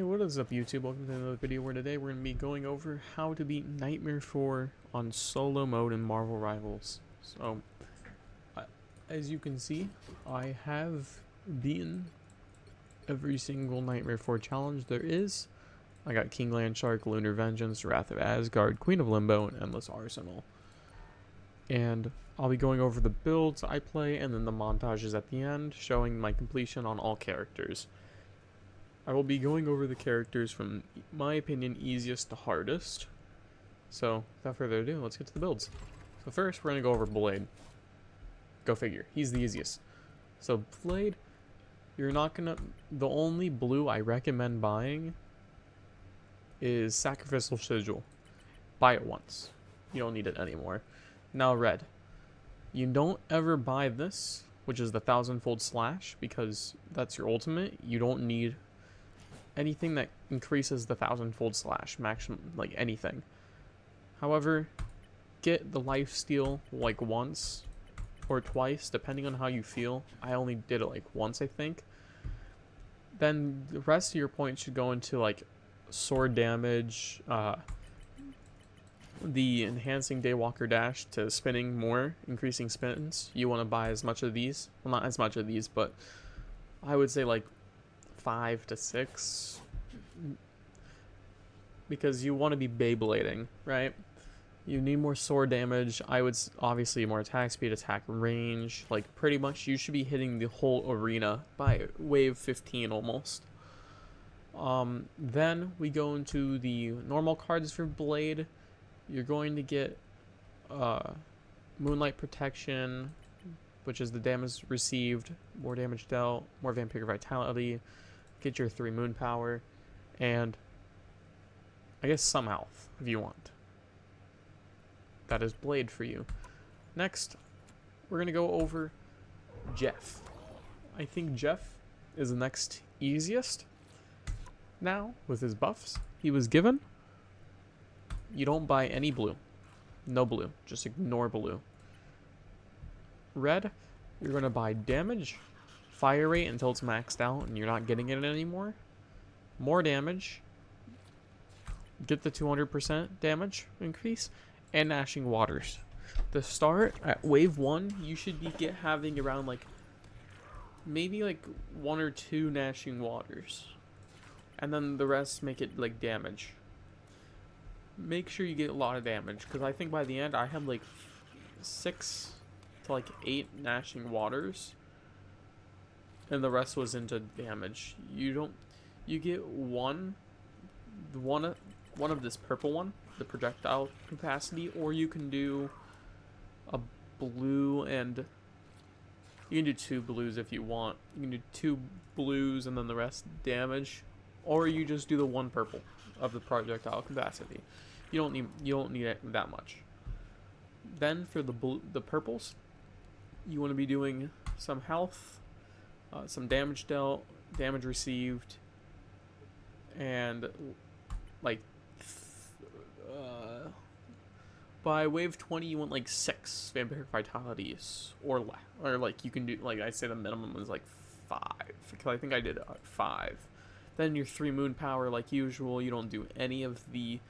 Hey, what is up YouTube? Welcome to another video where today we're going to be going over how to beat Nightmare 4 on solo mode in Marvel Rivals. So, as you can see, I have beaten every single Nightmare 4 challenge there is. I got King Landshark, Lunar Vengeance, Wrath of Asgard, Queen of Limbo, and Endless Arsenal. And I'll be going over the builds I play and then the montages at the end, showing my completion on all characters. I will be going over the characters from, my opinion, easiest to hardest. So, without further ado, let's get to the builds. So first, we're going to go over Blade. Go figure. He's the easiest. So Blade, you're not going to... The only blue I recommend buying is Sacrificial Sigil. Buy it once. You don't need it anymore. Now Red. You don't ever buy this, which is the 1000-fold slash, because that's your ultimate. You don't need anything that increases the 1000-fold slash, maximum, like anything. However, get the lifesteal like once or twice, depending on how you feel. I only did it like once, I think. Then the rest of your points should go into like sword damage, the enhancing Daywalker dash to spinning more, increasing spins. You want to buy as much of these. Well, not as much of these, but I would say like 5 to 6, because you want to be Beyblading, right? You need more sword damage. I would obviously more attack speed, attack range. Like pretty much you should be hitting the whole arena by wave 15 almost. Then we go into the normal cards for Blade. You're going to get Moonlight Protection, which is the damage received, more damage dealt, more Vampire Vitality, get your 3 moon power, and I guess some health if you want. That is Blade for you. Next, we're going to go over Jeff. I think Jeff is the next easiest. Now, with his buffs he was given, you don't buy any blue. No blue. Just ignore blue. Red, you're going to buy damage, fire rate until it's maxed out and you're not getting it anymore. More damage. Get the 200% damage increase. And Gnashing Waters. The start at wave 1, you should be having around like maybe like 1 or 2 Gnashing Waters. And then the rest make it like damage. Make sure you get a lot of damage, because I think by the end I had like 6 to like 8 Gnashing Waters. And the rest was into damage. You get one of this purple one, the projectile capacity, or you can do a blue, and you can do 2 blues if you want. You can do 2 blues and then the rest damage, or you just do the 1 purple of the projectile capacity. You don't need it that much. Then for the purples, you want to be doing some health, some damage dealt, damage received, and like by wave 20 you want like 6 Vampire Vitalities or less, or like you can do, like I say the minimum is like 5, because I think I did 5. Then your 3 moon power like usual. You don't do any of the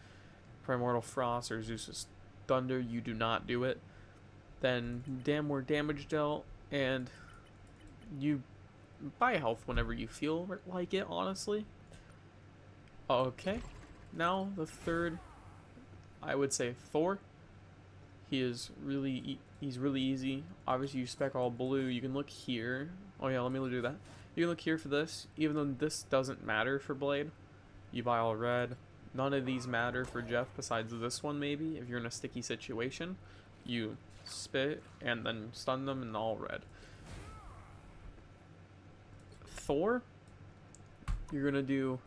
Primordial Frost or Zeus's Thunder. You do not do it. Then more damage dealt, and you buy health whenever you feel like it, honestly. Okay, now the third, I would say Thor. He's really easy. Obviously you spec all blue. You can look here. Oh yeah, let me do that. You can look here for this. Even though this doesn't matter for Blade, you buy all red. None of these matter for Jeff besides this one maybe. If you're in a sticky situation, you spit and then stun them in all red. Thor, you're gonna do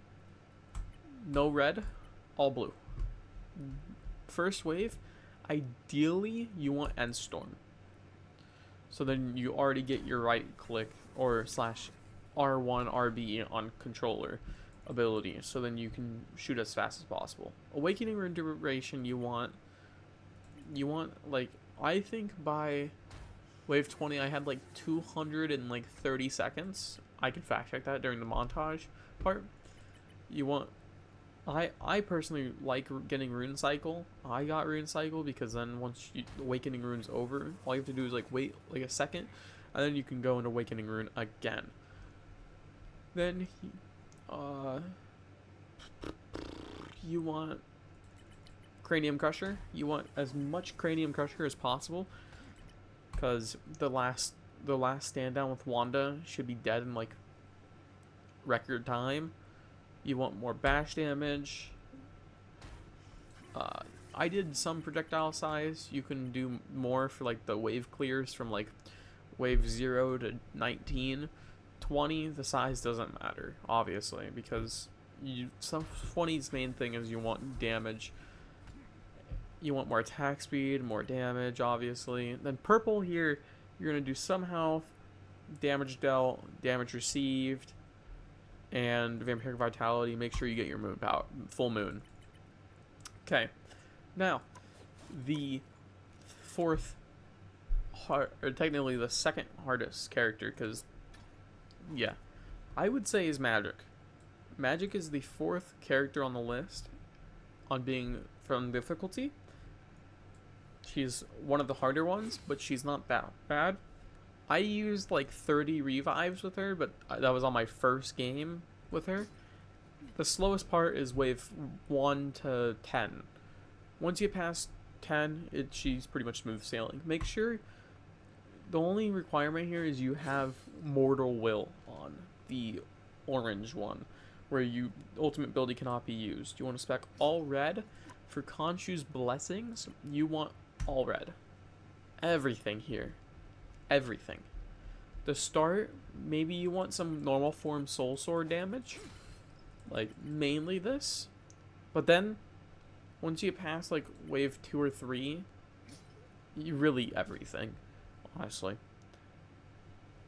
no red, all blue. First wave, ideally you want Endstorm. So then you already get your right click or slash R1 RB on controller ability, so then you can shoot as fast as possible. Awakening Regeneration, you want like, I think by wave 20 I had like 230 seconds. I can fact check that during the montage part. You want I personally like getting Rune Cycle. I got Rune Cycle because then once Awakening Rune's over, all you have to do is like wait like a second, and then you can go into Awakening Rune again. Then, you want Cranium Crusher. You want as much Cranium Crusher as possible, because the last stand down with Wanda should be dead in like record time. You want more bash damage. I did some projectile size. You can do more for like the wave clears from like wave 0 to 19. 20, the size doesn't matter, obviously, because 20's main thing is you want damage. You want more attack speed, more damage, obviously. Then purple here, you're going to do some health, damage dealt, damage received, and Vampiric Vitality. Make sure you get your moon power, full moon. Okay, now the fourth or technically the second hardest character, because yeah, I would say is Magic. Magic is the fourth character on the list on being from difficulty. She's one of the harder ones, but she's not that bad. I used like 30 revives with her, but that was on my first game with her. The slowest part is wave 1 to 10. Once you pass 10, she's pretty much smooth sailing. Make sure the only requirement here is you have Mortal Will on the orange one, where ultimate ability cannot be used. You want to spec all red. For Khonshu's Blessings, you want all red. Everything here. Everything. To start, maybe you want some normal form soul sword damage, like mainly this, but then once you pass like wave 2 or 3, you really everything, honestly.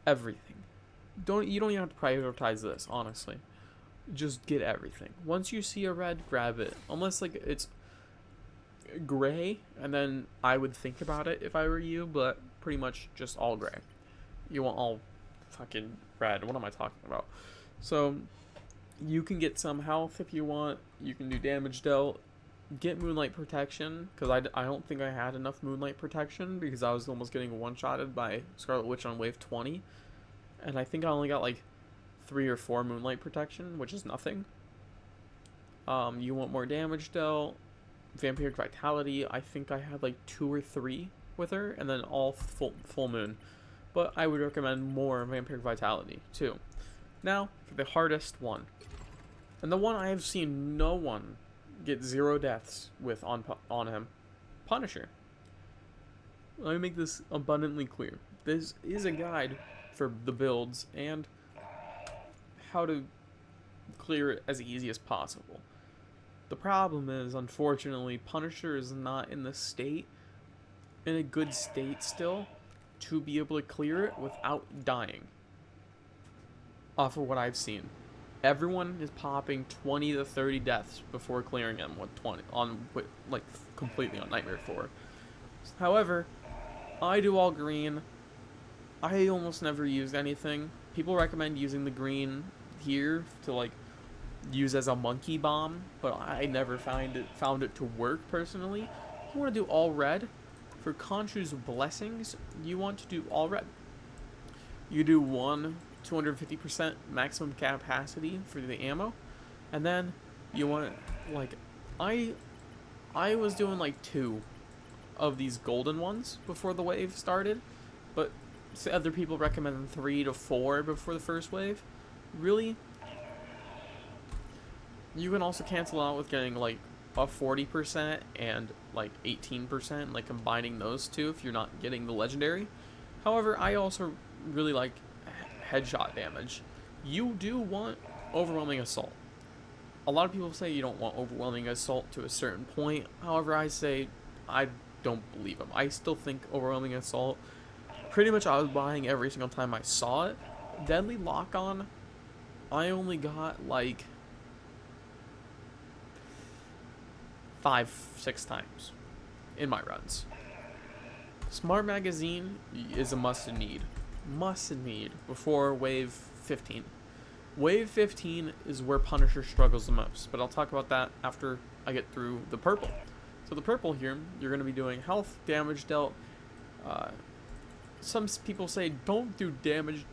Everything. You don't even have to prioritize this, honestly. Just get everything. Once you see a red, grab it. Unless like it's gray, and then I would think about it if I were you, but pretty much just all gray. You want all fucking red. What am I talking about? So you can get some health if you want. You can do damage dealt. Get Moonlight Protection, because I don't think I had enough Moonlight Protection, because I was almost getting one-shotted by Scarlet Witch on wave 20. And I think I only got like 3 or 4 Moonlight Protection, which is nothing. You want more damage dealt. Vampiric Vitality, I think I had like 2 or 3 with her, and then all full moon. But I would recommend more Vampiric Vitality too. Now for the hardest one, and the one I have seen no one get 0 deaths with on him, Punisher. Let me make this abundantly clear. This is a guide for the builds and how to clear it as easy as possible. The problem is, unfortunately, Punisher is not in a good state still, to be able to clear it without dying. Off of what I've seen, everyone is popping 20 to 30 deaths before clearing him with completely on Nightmare 4. However, I do all green. I almost never use anything. People recommend using the green here to like use as a monkey bomb, but I never found it to work personally. You want to do all red. For Khonshu's Blessings, you want to do all red. You do 250% maximum capacity for the ammo, and then you want like I was doing like 2 of these golden ones before the wave started, but other people recommend 3 to 4 before the first wave. Really, you can also cancel out with getting like a 40% and like 18%, like combining those two if you're not getting the legendary. However, I also really like headshot damage. You do want Overwhelming Assault. A lot of people say you don't want Overwhelming Assault to a certain point. However, I say I don't believe them. I still think Overwhelming Assault, pretty much I was buying every single time I saw it. Deadly Lock-On, I only got like 5-6 times in my runs. Smart Magazine is a must need before wave 15. Wave 15 is where Punisher struggles the most, but I'll talk about that after I get through the purple. So the purple here, you're going to be doing health, damage dealt. Some people say don't do damage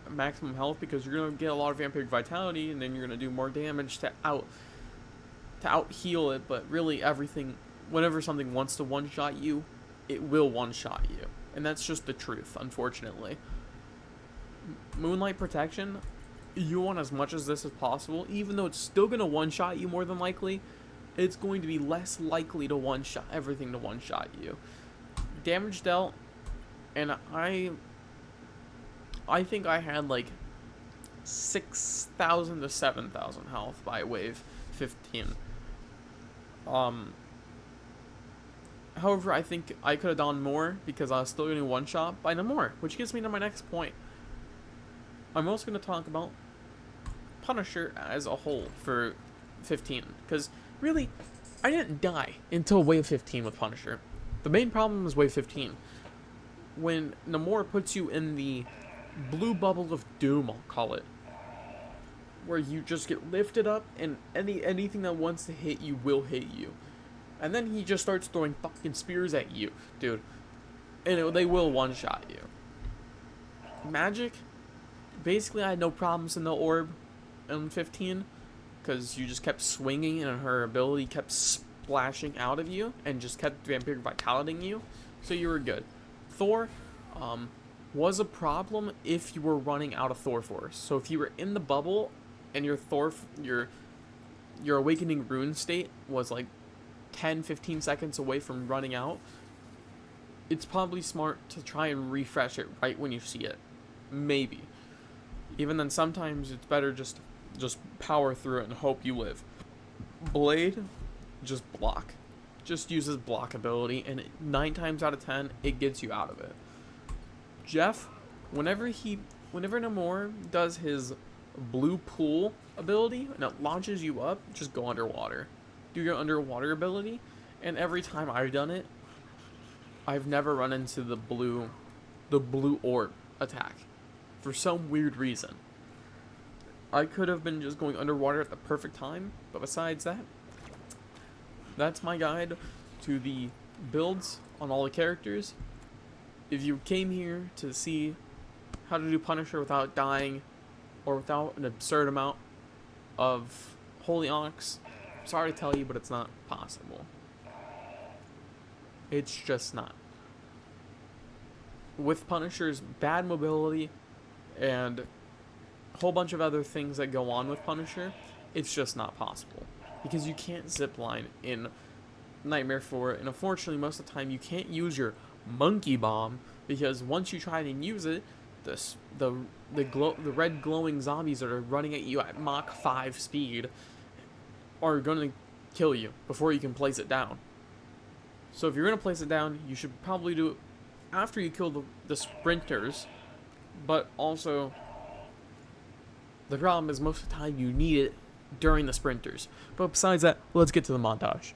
maximum health because you're going to get a lot of vampiric vitality, and then you're going to do more damage to out heal it. But really, everything, whenever something wants to one-shot you, it will one-shot you, and that's just the truth, unfortunately. Moonlight Protection, you want as much as this as possible, even though it's still going to one-shot you more than likely. It's going to be less likely to one-shot everything to one-shot you. Damage dealt, and I think I had like 6,000 to 7,000 health by wave 15. However, I think I could have done more because I was still getting one-shot by Namor, which gets me to my next point. I'm also going to talk about Punisher as a whole for 15, because really, I didn't die until wave 15 with Punisher. The main problem is wave 15. When Namor puts you in the blue bubble of doom, I'll call it, where you just get lifted up and anything that wants to hit you will hit you. And then he just starts throwing fucking spears at you, dude. And they will one-shot you. Magic, basically I had no problems in the orb in 15, because you just kept swinging and her ability kept splashing out of you and just kept vampiric vitalitying you, so you were good. Thor was a problem if you were running out of Thor Force. So if you were in the bubble and your awakening rune state was like 10-15 seconds away from running out, it's probably smart to try and refresh it right when you see it. Maybe. Even then, sometimes it's better just power through it and hope you live. Blade, just block. Just uses block ability, and 9 times out of 10, it gets you out of it. Jeff, whenever Namor does his blue pool ability and it launches you up, just go underwater. Do your underwater ability, and every time I've done it, I've never run into the blue orb attack for some weird reason. I could have been just going underwater at the perfect time, but besides that, that's my guide to the builds on all the characters. If you came here to see how to do Punisher without dying or without an absurd amount of Holy Onyx, sorry to tell you, but it's not possible. It's just not. With Punisher's bad mobility and a whole bunch of other things that go on with Punisher, it's just not possible. Because you can't zipline in Nightmare 4, and unfortunately most of the time you can't use your monkey bomb, because once you try and use it, the red glowing zombies that are running at you at Mach 5 speed are going to kill you before you can place it down. So if you're going to place it down, you should probably do it after you kill the sprinters, but also the problem is most of the time you need it during the sprinters. But besides that, let's get to the montage.